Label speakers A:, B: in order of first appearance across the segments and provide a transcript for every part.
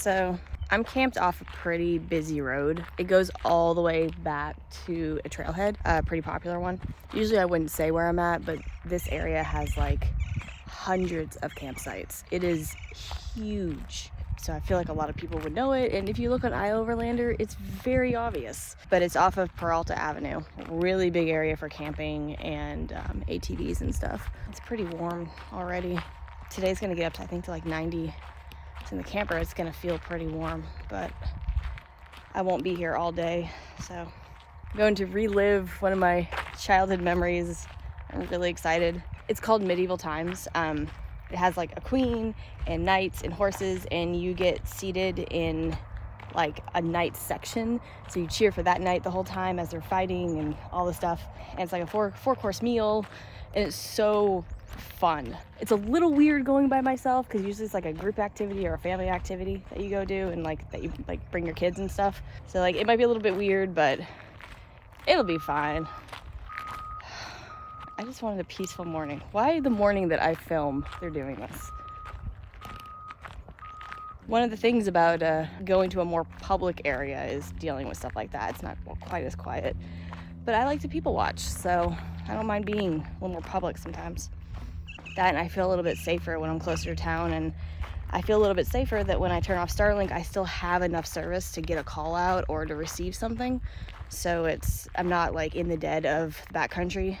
A: So I'm camped off a pretty busy road. It goes all the way back to a trailhead, a pretty popular one. Usually I wouldn't say where I'm at, but this area has like hundreds of campsites. It is huge. So I feel like a lot of people would know it. And if you look on iOverlander, it's very obvious. But it's off of Peralta Avenue. Really big area for camping and ATVs and stuff. It's pretty warm already. Today's gonna get up to, I think, to like 90. In the camper it's gonna feel pretty warm, but I won't be here all day, so I'm going to relive one of my childhood memories. I'm really excited. It's called Medieval Times. It has like a queen and knights and horses, and you get seated in like a knight section, so you cheer for that knight the whole time as they're fighting and all the stuff. And it's like a four-course meal, and it's so fun. It's a little weird going by myself because usually it's like a group activity or a family activity that you go do, and like that you like bring your kids and stuff. So like it might be a little bit weird, but it'll be fine. I just wanted a peaceful morning. Why the morning that I film they're doing this? One of the things about going to a more public area is dealing with stuff like that. It's not quite as quiet, but I like to people watch, so I don't mind being a little more public sometimes. That, and I feel a little bit safer when I'm closer to town, and I feel a little bit safer that when I turn off Starlink, I still have enough service to get a call out or to receive something. So I'm not like in the dead of the backcountry.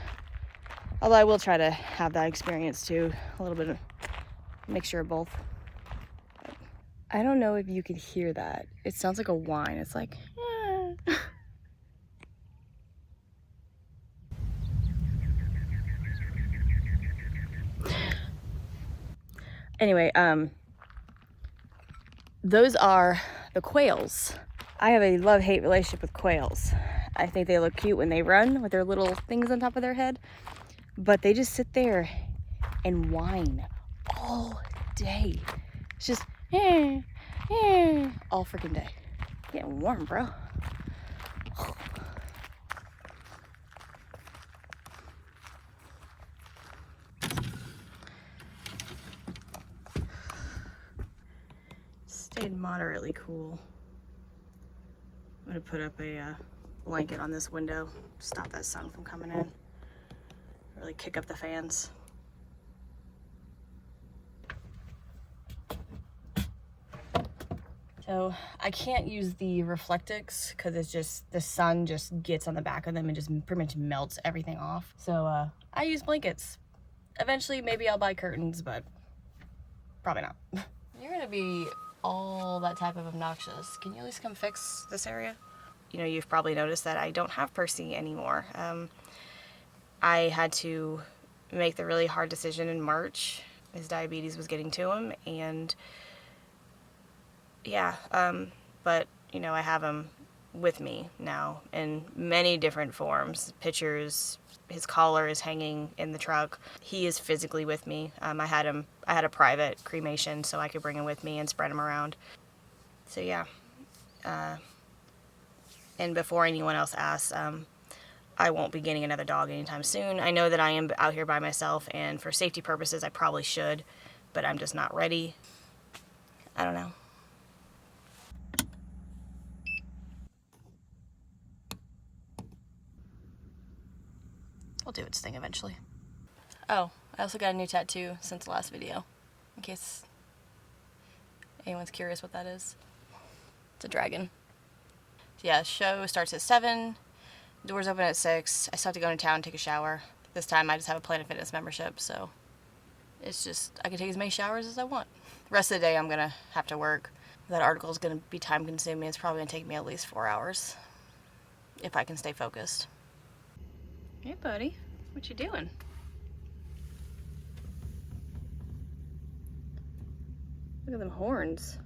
A: Although I will try to have that experience too, a little bit of mixture of both. I don't know if you could hear that. It sounds like a whine. It's like, Anyway, those are the quails. I have a love-hate relationship with quails. I think they look cute when they run with their little things on top of their head, but they just sit there and whine all day. It's just, all freaking day. Getting warm, bro. Stayed moderately cool. I'm gonna put up a blanket on this window, stop that sun from coming in. Really kick up the fans. So I can't use the Reflectix because it's just, the sun just gets on the back of them and just pretty much melts everything off. So I use blankets. Eventually maybe I'll buy curtains, but probably not. You're gonna be all that type of obnoxious. Can you at least come fix this area? You know, you've probably noticed that I don't have Percy anymore. I had to make the really hard decision in March. His diabetes was getting to him, and yeah, but you know, I have him with me now in many different forms. Pictures, his collar is hanging in the truck. He is physically with me. I had a private cremation so I could bring him with me and spread him around. So yeah, and before anyone else asks, I won't be getting another dog anytime soon. I know that I am out here by myself, and for safety purposes I probably should, but I'm just not ready. I don't know. We'll do its thing eventually. Oh, I also got a new tattoo since the last video, in case anyone's curious what that is. It's a dragon. So yeah, show starts at 7, doors open at 6. I still have to go into town and take a shower. This time I just have a Planet Fitness membership, so it's just, I can take as many showers as I want. The rest of the day I'm gonna have to work. That article is gonna be time consuming. It's probably gonna take me at least 4 hours, if I can stay focused. Hey buddy, what you doing? Look at them horns.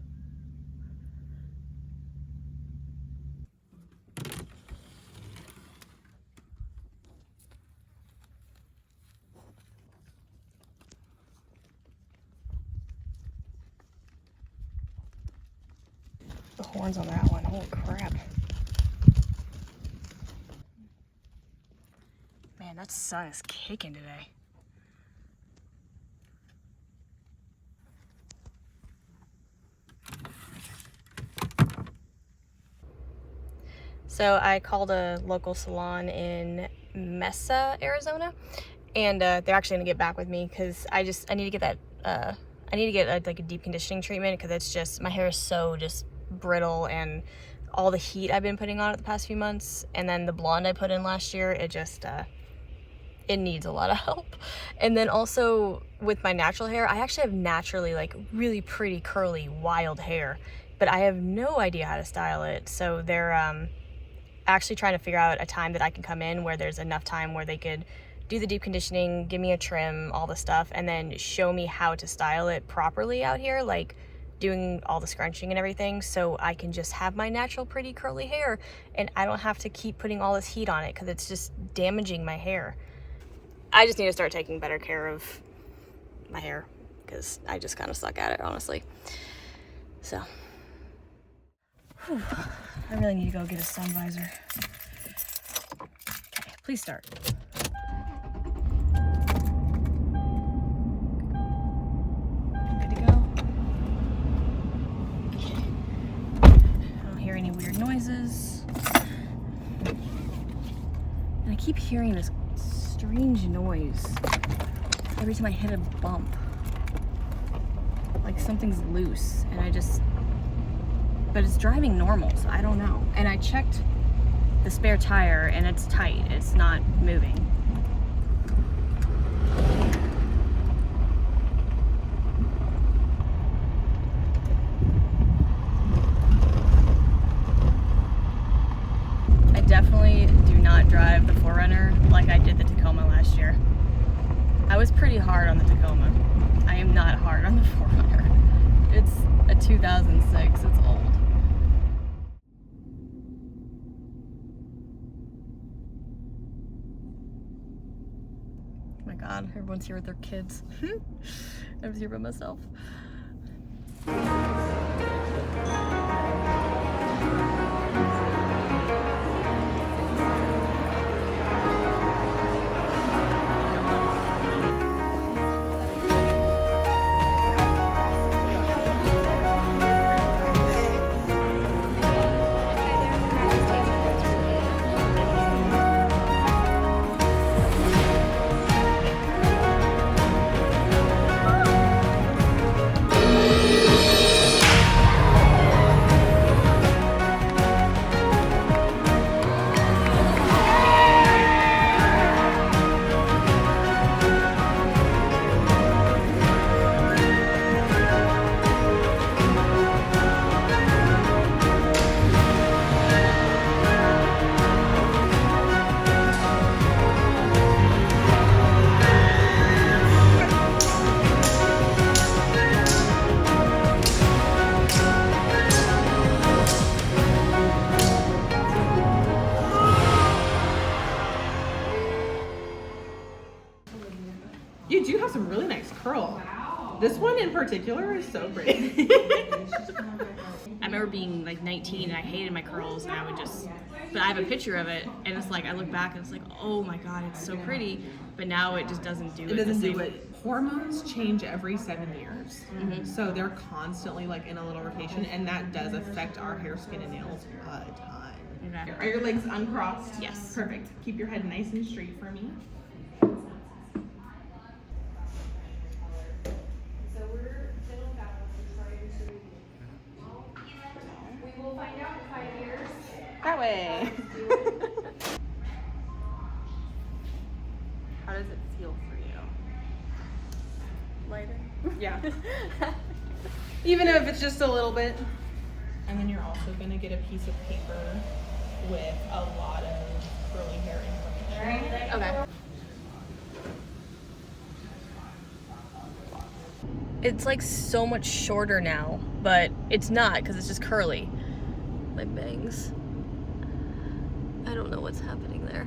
A: The horns on that one, holy crap. Man, that sun is kicking today. So I called a local salon in Mesa, Arizona, and they're actually gonna get back with me because I need to get that I need to get like a deep conditioning treatment because it's just, my hair is so just brittle, and all the heat I've been putting on it the past few months, and then the blonde I put in last year, it just it needs a lot of help. And then also with my natural hair, I actually have naturally like really pretty curly wild hair, but I have no idea how to style it. So they're actually trying to figure out a time that I can come in where there's enough time where they could do the deep conditioning, give me a trim, all the stuff, and then show me how to style it properly out here, like doing all the scrunching and everything, so I can just have my natural pretty curly hair and I don't have to keep putting all this heat on it because it's just damaging my hair. I just need to start taking better care of my hair because I just kind of suck at it, honestly. So, whew, I really need to go get a sun visor. Okay, please start. Good to go. Okay. I don't hear any weird noises. And I keep hearing this strange noise every time I hit a bump, like something's loose, and but it's driving normal, so I don't know. And I checked the spare tire and it's tight, it's not moving. I definitely do not drive the 4Runner like I did the Tacoma last year. I was pretty hard on the Tacoma. I am not hard on the 4Runner. It's a 2006, it's old. Oh my god, everyone's here with their kids. I was here by myself.
B: You do have some really nice curl. Wow. This one in particular is so pretty.
A: I remember being like 19 and I hated my curls, and I would just, but I have a picture of it and it's like, I look back and it's like, oh my god, it's so pretty, but now it just doesn't do it.
B: It doesn't do it. Hormones change every 7 years. Mm-hmm. So they're constantly like in a little rotation, and that does affect our hair, skin, and nails a ton. Okay. Are your legs uncrossed?
A: Yes.
B: Perfect. Keep your head nice and straight for me. That way. How does it feel for you?
A: Lighter?
B: Yeah. Even if it's just a little bit. And then you're also going to get a piece of paper with a lot of curly hair information.
A: Okay. It's like so much shorter now, but it's not because it's just curly. My bangs. I don't know what's happening there.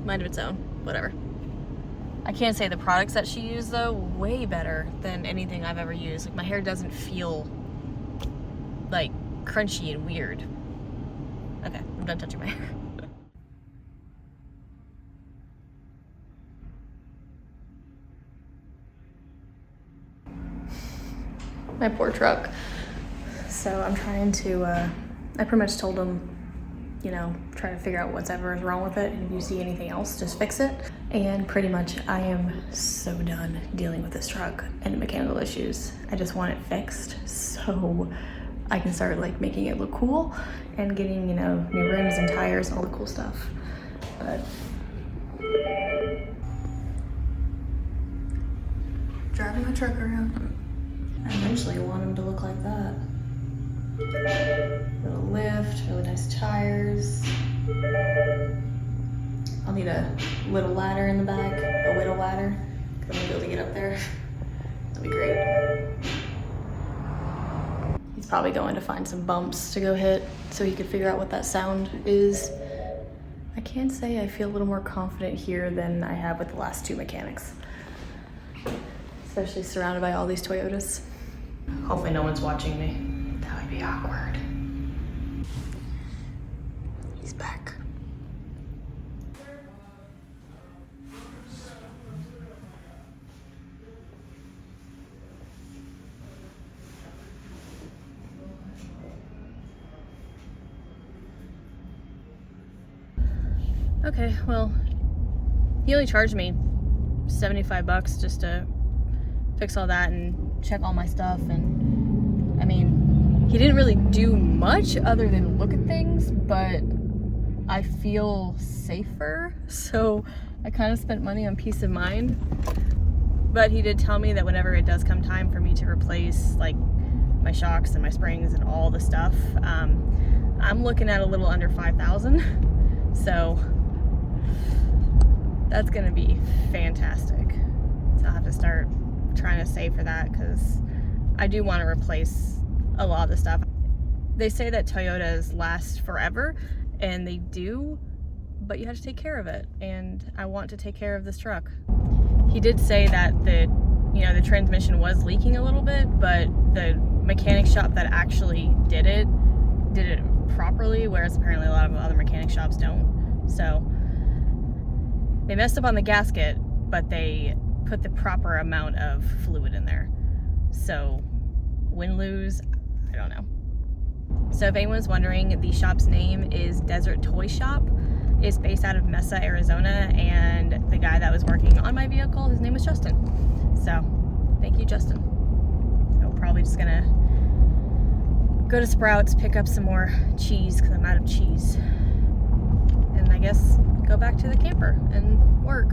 A: Mind of its own, whatever. I can't say the products that she used though, way better than anything I've ever used. Like my hair doesn't feel like crunchy and weird. Okay, I'm done touching my hair. My poor truck. So I'm trying to I pretty much told him, you know, try to figure out whatever is wrong with it, and if you see anything else, just fix it. And pretty much I am so done dealing with this truck and the mechanical issues. I just want it fixed so I can start like making it look cool and getting, you know, new rims and tires and all the cool stuff. But driving my truck around, I eventually want him to look like that. Little lift, really nice tires. I'll need a little ladder in the back, a widow ladder, because I'm gonna be able to get up there. That'll be great. He's probably going to find some bumps to go hit so he could figure out what that sound is. I can say I feel a little more confident here than I have with the last two mechanics, especially surrounded by all these Toyotas. Hopefully no one's watching me. That would be awkward. He's back. Okay, well, he only charged me $75 just to fix all that and check all my stuff. And I mean, he didn't really do much other than look at things, but I feel safer, so I kind of spent money on peace of mind. But he did tell me that whenever it does come time for me to replace like my shocks and my springs and all the stuff, I'm looking at a little under 5,000. So that's gonna be fantastic. So I'll have to start trying to save for that, because I do want to replace a lot of the stuff. They say that Toyotas last forever, and they do, but you have to take care of it, and I want to take care of this truck. He did say that the transmission was leaking a little bit, but the mechanic shop that actually did it properly, whereas apparently a lot of other mechanic shops don't. So they messed up on the gasket, but they put the proper amount of fluid in there. So win-lose, I don't know. So if anyone's wondering, the shop's name is Desert Toy Shop. It's based out of Mesa, Arizona, and the guy that was working on my vehicle, his name was Justin. So thank you, Justin. I'm probably just gonna go to Sprouts, pick up some more cheese because I'm out of cheese, and I guess go back to the camper and work,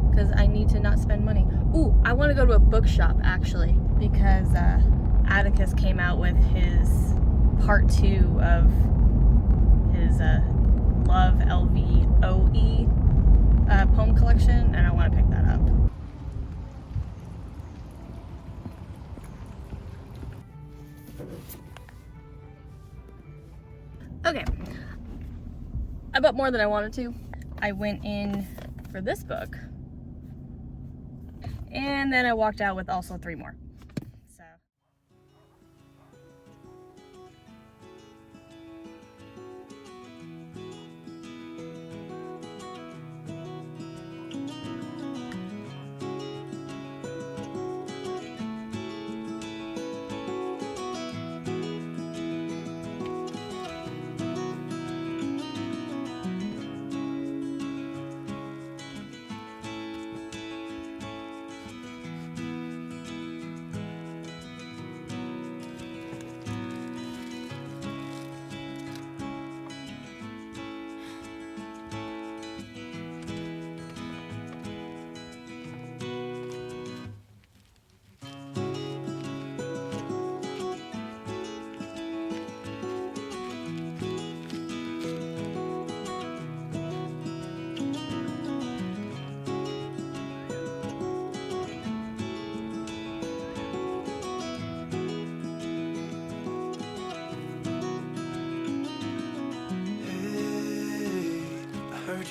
A: because I need to not spend money. Ooh, I want to go to a bookshop actually, because Atticus came out with his part 2 of his Love LVOE poem collection, and I want to pick that up. Okay, I bought more than I wanted to. I went in for this book, and then I walked out with also 3 more. So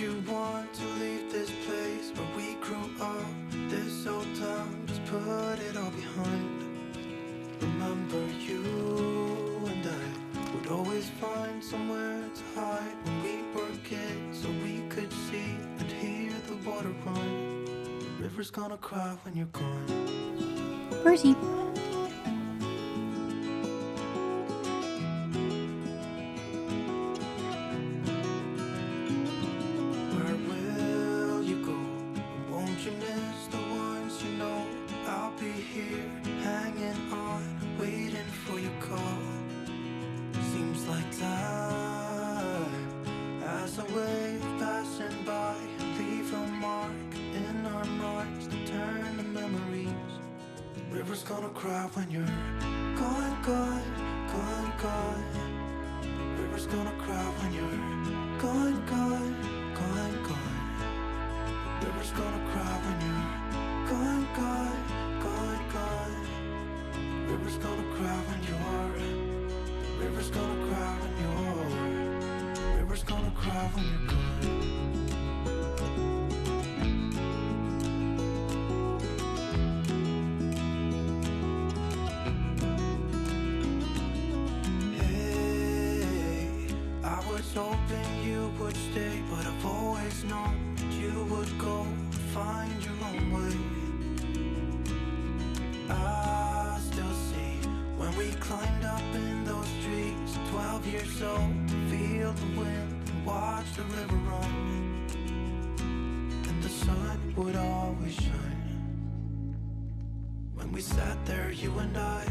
C: you want to leave this place where we grew up, this old town, just put it all behind. Remember you and I would always find somewhere to hide when we were kids, so we could see and hear the water run. The river's gonna cry when you're gone.
A: Percy.
C: wave passing by, leave a mark in our marks to turn to memories. The river's gonna cry when you're gone, gone, gone, gone. The river's gonna cry when you're gone, gone, gone, gone. The river's gonna cry when you're gone, gone, gone, gone. The river's gonna cry when you're. The river's gonna cry when you're. The river's gonna cry when you're gone. Hoping you would stay, but I've always known that you would go and find your own way. I still see when we climbed up in those trees, 12 years old, to feel the wind and watch the river run. And the sun would always shine when we sat there, you and I.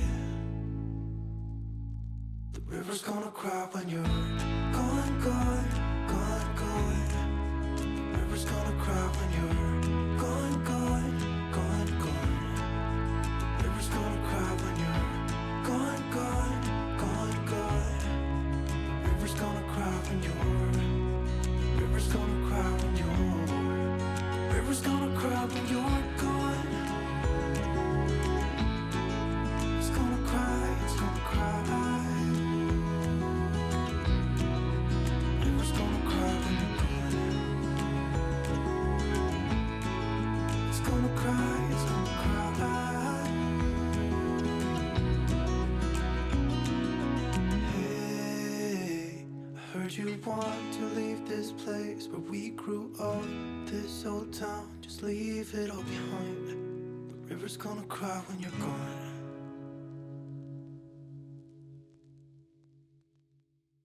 C: The river's gonna cry when you're gone, gone, gone, gone. The river's gonna cry when you're gone, gone, gone, gone. The river's gonna cry when you're gone, gone, gone, gone. The river's gonna cry when you're. The river's gonna cry when you're. The river's gonna cry when you're gone. It's gonna cry, it's gonna cry. You want to leave this place where we grew up, this old town, just leave it all behind. The river's gonna cry when you're gone.